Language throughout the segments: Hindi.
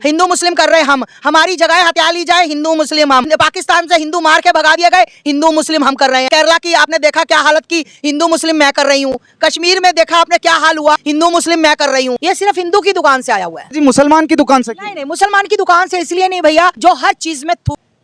हिंदू मुस्लिम कर रहे हैं हम, हमारी जगह हत्या ली जाए हिंदू मुस्लिम हम, पाकिस्तान से हिंदू मार के भगा दिए गए हिंदू मुस्लिम हम कर रहे हैं। केरला की आपने देखा क्या हालत की, हिंदू मुस्लिम मैं कर रही हूँ। कश्मीर में देखा आपने क्या हाल हुआ, हिंदू मुस्लिम मैं कर रही हूँ। ये सिर्फ हिंदू की दुकान से आया हुआ है जी, मुसलमान की दुकान से क्यों? नहीं नहीं, मुसलमान की दुकान से इसलिए नहीं भैया, जो हर चीज में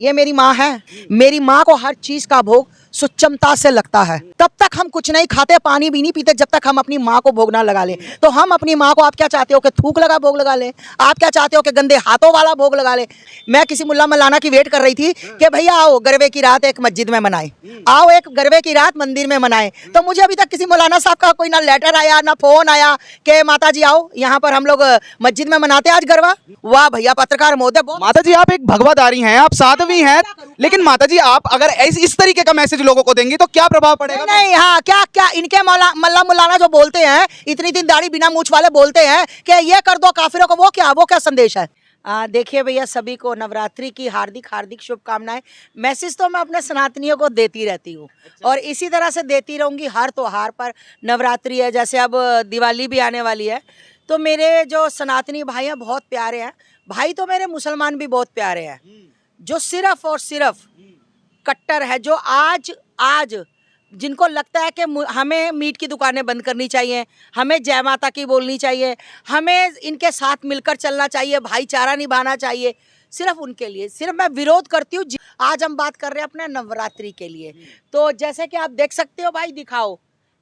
ये मेरी माँ है, मेरी माँ को हर चीज का भोग सुचमता से लगता है। तब तक हम कुछ नहीं खाते, पानी भी नहीं पीते, जब तक हम अपनी माँ को भोग ना लगा ले। तो हम अपनी माँ को, आप क्या चाहते हो कि थूक लगा भोग लगा ले? आप क्या चाहते हो कि गंदे हाथों वाला भोग लगा ले? मैं किसी मुल्ला मौलाना की वेट कर रही थी कि भैया आओ गरबे की रात एक मस्जिद में मनाए, आओ एक गरबे की रात मंदिर में मनाए। तो मुझे अभी तक किसी मौलाना साहब का कोई ना लेटर आया ना फोन आया कि माता जी आओ यहाँ पर हम लोग मस्जिद में मनाते आज गरबा। वाह भैया पत्रकार महोदय, माता जी आप एक भगवादारी हैं, आप साध्वी हैं, लेकिन माता जी आप अगर इस तरीके का मैसेज लोगों को देंगी तो क्या प्रभाव पड़ेगा? नहीं, हाँ, क्या क्या इनके मल्ला मुलाना जो बोलते हैं, इतनी दाढ़ी बिना मूछ वाले बोलते हैं कि ये कर दो काफिरों को, वो क्या संदेश है? देखिए भैया, सभी को नवरात्रि की हार्दिक हार्दिक शुभकामनाएं। मैसेज तो मैं अपने सनातनियों को देती रहती हूँ और इसी तरह से देती रहूंगी हर त्योहार पर। नवरात्रि है, जैसे अब दिवाली भी आने वाली है, तो मेरे जो सनातनी भाई हैं बहुत प्यारे हैं। भाई तो मेरे मुसलमान भी बहुत प्यारे हैं, जो सिर्फ और सिर्फ कट्टर है, जो आज जिनको लगता है कि हमें मीट की दुकानें बंद करनी चाहिए, हमें जय माता की बोलनी चाहिए, हमें इनके साथ मिलकर चलना चाहिए, भाईचारा निभाना चाहिए, सिर्फ उनके लिए सिर्फ मैं विरोध करती हूँ। आज हम बात कर रहे हैं अपने नवरात्रि के लिए। तो जैसे कि आप देख सकते हो भाई, दिखाओ,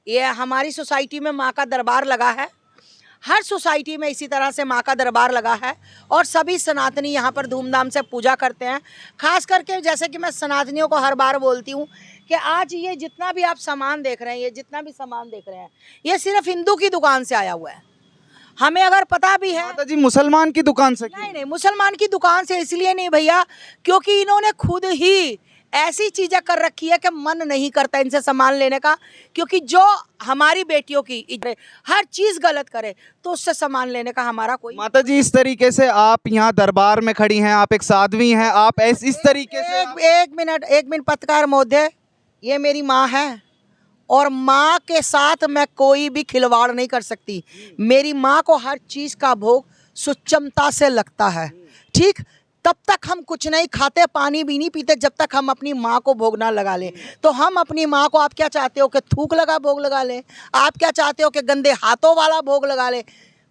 ये हमारी सोसाइटी में माँ का दरबार लगा है, हर सोसाइटी में इसी तरह से माँ का दरबार लगा है और सभी सनातनी यहाँ पर धूमधाम से पूजा करते हैं। खास करके जैसे कि मैं सनातनियों को हर बार बोलती हूँ कि आज ये जितना भी आप सामान देख रहे हैं, ये जितना भी सामान देख रहे हैं, ये सिर्फ हिंदू की दुकान से आया हुआ है। हमें अगर पता भी है, माता जी मुसलमान की दुकान से क्यों? नहीं नहीं, मुसलमान की दुकान से इसलिए नहीं भैया, क्योंकि इन्होंने खुद ही ऐसी चीजें कर रखी है कि मन नहीं करता इनसे सामान लेने का। क्योंकि जो हमारी बेटियों की हर चीज गलत करे तो उससे सामान लेने का हमारा कोई। माता जी इस तरीके से आप यहाँ दरबार में खड़ी हैं, आप एक साध्वी हैं, आप इस तरीके से एक मिनट पत्रकार महोदय, ये मेरी माँ है और माँ के साथ मैं कोई भी खिलवाड़ नहीं कर सकती। मेरी माँ को हर चीज का भोग सुचमता से लगता है, ठीक? तब तक हम कुछ नहीं खाते, पानी भी नहीं पीते, जब तक हम अपनी माँ को भोग ना लगा लें। तो हम अपनी माँ को, आप क्या चाहते हो कि थूक लगा भोग लगा लें? आप क्या चाहते हो कि गंदे हाथों वाला भोग लगा लें?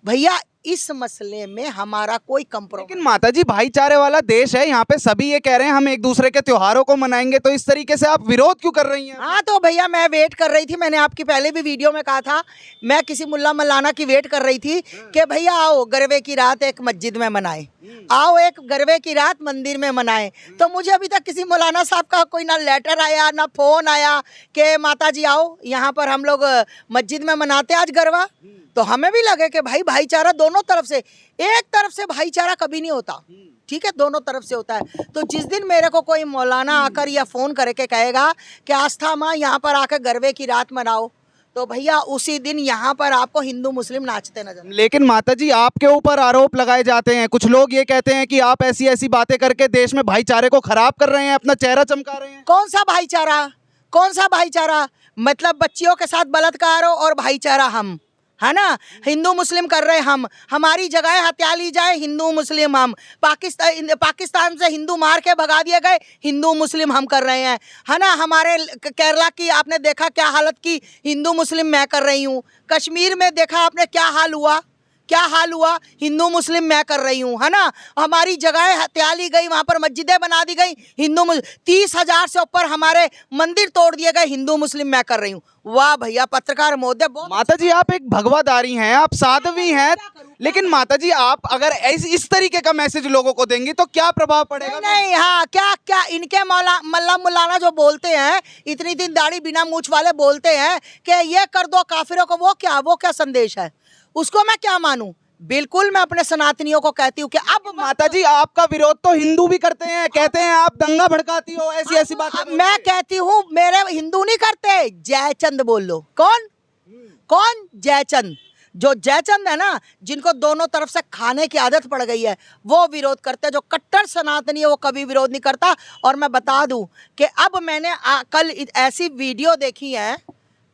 भैया इस मसले में हमारा कोई कंप्रोमाइज। लेकिन माता जी भाईचारे वाला देश है, यहाँ पे सभी ये कह रहे हैं हम एक दूसरे के त्योहारों को मनाएंगे, तो इस तरीके से आप विरोध क्यों कर रही हैं? हाँ तो भैया मैं वेट कर रही थी, मैंने आपकी पहले भी वीडियो में कहा था, मैं किसी मुल्ला मौलाना की वेट कर रही थी कि भैया आओ गरबे की रात एक मस्जिद में मनाए, आओ एक गरबे की रात मंदिर में मनाए। तो मुझे अभी तक किसी मौलाना साहब का कोई ना लेटर आया ना फोन आया कि माता जी आओ यहाँ पर हम लोग मस्जिद में मनाते आज गरबा। तो हमें भी लगे कि भाई भाईचारा दोनों तरफ से, एक तरफ से भाईचारा कभी नहीं होता, ठीक है, दोनों तरफ से होता है। तो जिस दिन मेरे को कोई मौलाना आकर या फोन करके कहेगा कि आस्था माँ यहाँ पर आकर गरबे की रात मनाओ, तो भैया उसी दिन यहाँ पर आपको हिंदू मुस्लिम नाचते नजर। लेकिन माता जी आपके ऊपर आरोप लगाए जाते हैं, कुछ लोग ये कहते हैं कि आप ऐसी ऐसी बातें करके देश में भाईचारे को खराब कर रहे हैं, अपना चेहरा चमका रहे हैं। कौन सा भाईचारा, कौन सा भाईचारा? मतलब बच्चियों के साथ बलात्कार हो और भाईचारा हम, है ना? हिंदू मुस्लिम कर रहे हैं हम, हमारी जगह हत्या ली जाए हिंदू मुस्लिम हम, पाकिस्तान से हिंदू मार के भगा दिए गए हिंदू मुस्लिम हम कर रहे हैं, है ना? हमारे केरला की आपने देखा क्या हालत की, हिंदू मुस्लिम मैं कर रही हूँ। कश्मीर में देखा आपने क्या हाल हुआ, क्या हाल हुआ, हिंदू मुस्लिम मैं कर रही हूँ, है ना? हमारी जगह हत्या ली गई, वहाँ पर मस्जिदें बना दी गई हिंदू 30,000 से ऊपर हमारे मंदिर तोड़ दिए गए हिंदू मुस्लिम मैं कर रही हूँ। वाह भैया पत्रकार महोदय, माता जी आप एक भगवादारी हैं, आप साध्वी हैं, लेकिन माता जी आप अगर इस तरीके का मैसेज लोगों को देंगी तो क्या प्रभाव पड़ेगा? नहीं, हाँ, क्या क्या इनके मल्ला मुलाना जो बोलते हैं, इतनी दाढ़ी बिना मूछ वाले बोलते हैं कि ये कर दो काफिरों को, वो क्या संदेश है? उसको मैं क्या मानूं? बिल्कुल मैं अपने सनातनियों को कहती हूँ कि अब माता जी आपका विरोध तो हिंदू भी करते हैं, कहते हैं आप दंगा भड़काती हो, ऐसी ऐसी बातें। मैं कहती हूँ मेरे हिंदू नहीं करते, जयचंद बोल लो। कौन जयचंद? जो जयचंद है ना, जिनको दोनों तरफ से खाने की आदत पड़ गई है, वो विरोध करते हैं। जो कट्टर सनातनी है वो कभी विरोध नहीं करता। और मैं बता दूं कि अब मैंने कल ऐसी वीडियो देखी है,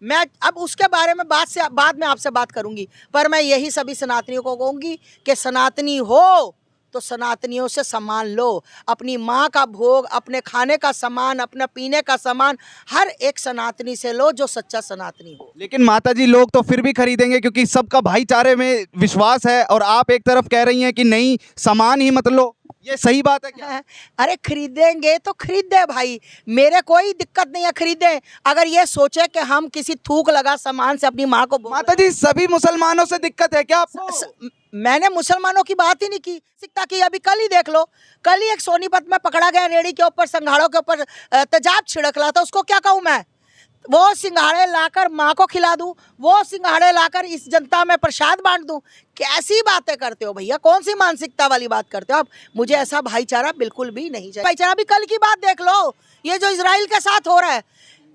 मैं अब उसके बारे में बाद में आपसे बात करूंगी, पर मैं यही सभी सनातनियों को कहूंगी कि सनातनी हो तो सनातनियों से सामान लो। अपनी माँ का भोग, अपने खाने का सामान, अपना पीने का सामान हर एक सनातनी से लो जो सच्चा सनातनी हो। लेकिन माताजी लोग तो फिर भी खरीदेंगे क्योंकि सबका भाईचारे में विश्वास है, और आप एक तरफ कह रही हैं कि नहीं सामान ही मत लो, ये सही बात है क्या? अरे खरीदेंगे तो खरीदे भाई, मेरे कोई दिक्कत नहीं है, खरीदे। अगर ये सोचे कि हम किसी थूक लगा सामान से अपनी माँ को माताजी सभी मुसलमानों से दिक्कत है क्या आपको? मैंने मुसलमानों की बात ही नहीं की, सिक्ता की। अभी कल ही देख लो, कल ही एक सोनीपत में पकड़ा गया, रेड़ी के ऊपर संघाड़ों के ऊपर तेजाब छिड़क रहा था। उसको क्या कहूँ मैं? वो सिंघाड़े लाकर माँ को खिला दूं, वो सिंघाड़े लाकर इस जनता में प्रसाद बांट दूं। कैसी बातें करते हो भैया, कौन सी मानसिकता वाली बात करते हो आप? मुझे ऐसा भाईचारा बिल्कुल भी नहीं चाहिए। भाईचारा भी कल की बात देख लो, ये जो इजराइल के साथ हो रहा है।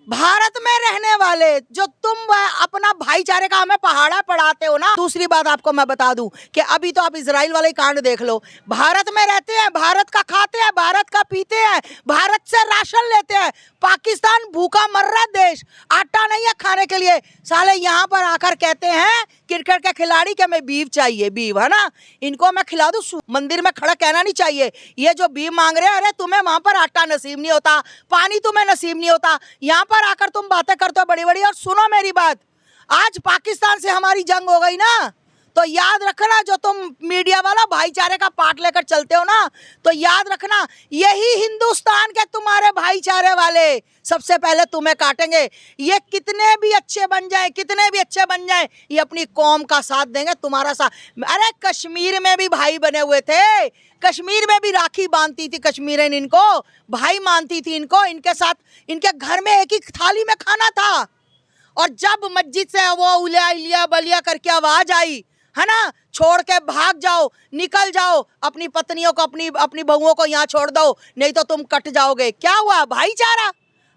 भारत में रहने वाले जो तुम अपना भाईचारे का हमें पहाड़ा पढ़ाते हो ना। दूसरी बात आपको मैं बता दूं कि अभी तो आप इजराइल वाले कांड देख लो। भारत में रहते हैं, भारत का खाते हैं, भारत का पीते हैं, भारत से राशन लेते हैं। पाकिस्तान भूखा मर रहा देश, आटा नहीं है खाने के लिए। साले यहाँ पर आकर कहते हैं क्रिकेट के खिलाड़ी के हमें बीफ चाहिए, बीफ है ना, इनको मैं खिला दूं। मंदिर में खड़ा कहना नहीं चाहिए ये जो बीफ मांग रहे हैं। अरे तुम्हें वहां पर आटा नसीब नहीं होता, पानी तुम्हें नसीब नहीं होता, यहाँ पर आकर तुम बातें करते हो बड़ी बड़ी। और सुनो मेरी बात, आज पाकिस्तान से हमारी जंग हो गई ना, तो याद रखना, जो तुम मीडिया वाला भाईचारे का पाठ लेकर चलते हो ना, तो याद रखना यही हिंदुस्तान के तुम्हारे भाईचारे वाले सबसे पहले तुम्हें काटेंगे। ये कितने भी अच्छे बन जाए, कितने भी अच्छे बन जाए, ये अपनी कौम का साथ देंगे, तुम्हारा साथ। अरे कश्मीर में भी भाई बने हुए थे, कश्मीर में भी राखी बांधती थी कश्मीरन, इनको भाई मानती थी, इनको, इनके साथ, इनके घर में एक ही थाली में खाना था। और जब मस्जिद से वो उलिया इलिया बलिया करके आवाज आई है ना, छोड़ के भाग जाओ, निकल जाओ, अपनी पत्नियों को, अपनी बहुओं को यहाँ छोड़ दो, नहीं तो तुम कट जाओगे। क्या हुआ? भाईचारा।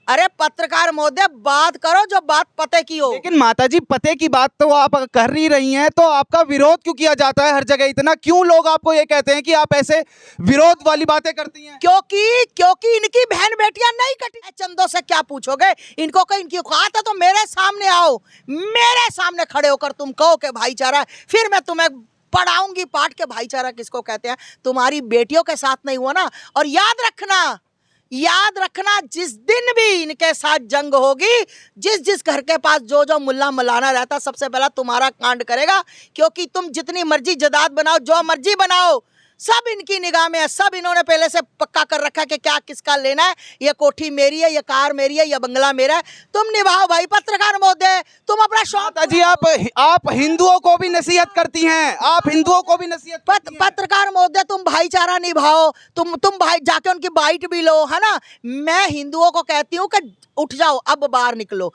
अरे पत्रकार महोदय, बात करो जो बात पते की हो। लेकिन माताजी पते की बात तो आप कर ही रही हैं, तो आपका विरोध क्यों किया जाता है हर जगह इतना? क्यों लोग आपको ये कहते हैं कि आप ऐसे विरोध वाली बातें करती हैं? क्योंकि इनकी बहन बेटियां नहीं कटी। चंदों से क्या पूछोगे? इनको कहीं इनकी औकात है तो मेरे सामने आओ, मेरे सामने खड़े होकर तुम कहो कि भाईचारा है, फिर मैं तुम्हें पढ़ाऊंगी पाठ के भाईचारा किसको कहते हैं। तुम्हारी बेटियों के साथ नहीं हुआ ना। और याद रखना, जिस दिन भी इनके साथ जंग होगी, जिस घर के पास जो मुल्ला मौलाना रहता, सबसे पहला तुम्हारा कांड करेगा। क्योंकि तुम जितनी मर्जी जदाद बनाओ, जो मर्जी बनाओ, सब इनकी निगाह में है। सब इन्होंने पहले से पक्का कर रखा है कि क्या किसका लेना है। ये कोठी मेरी है, ये कार मेरी है, ये बंगला मेरा है। तुम निभाओ भाई पत्रकार महोदय, तुम अपना शौक। माताजी आप हिंदुओं को भी नसीहत करती हैं, आप हिंदुओं को भी नसीहत करती हैं। पत्रकार महोदय, तुम भाईचारा निभाओ, तुम भाई जाके उनकी बाइट भी लो, है ना। मैं हिंदुओं को कहती हूँ कि उठ जाओ, अब बाहर निकलो।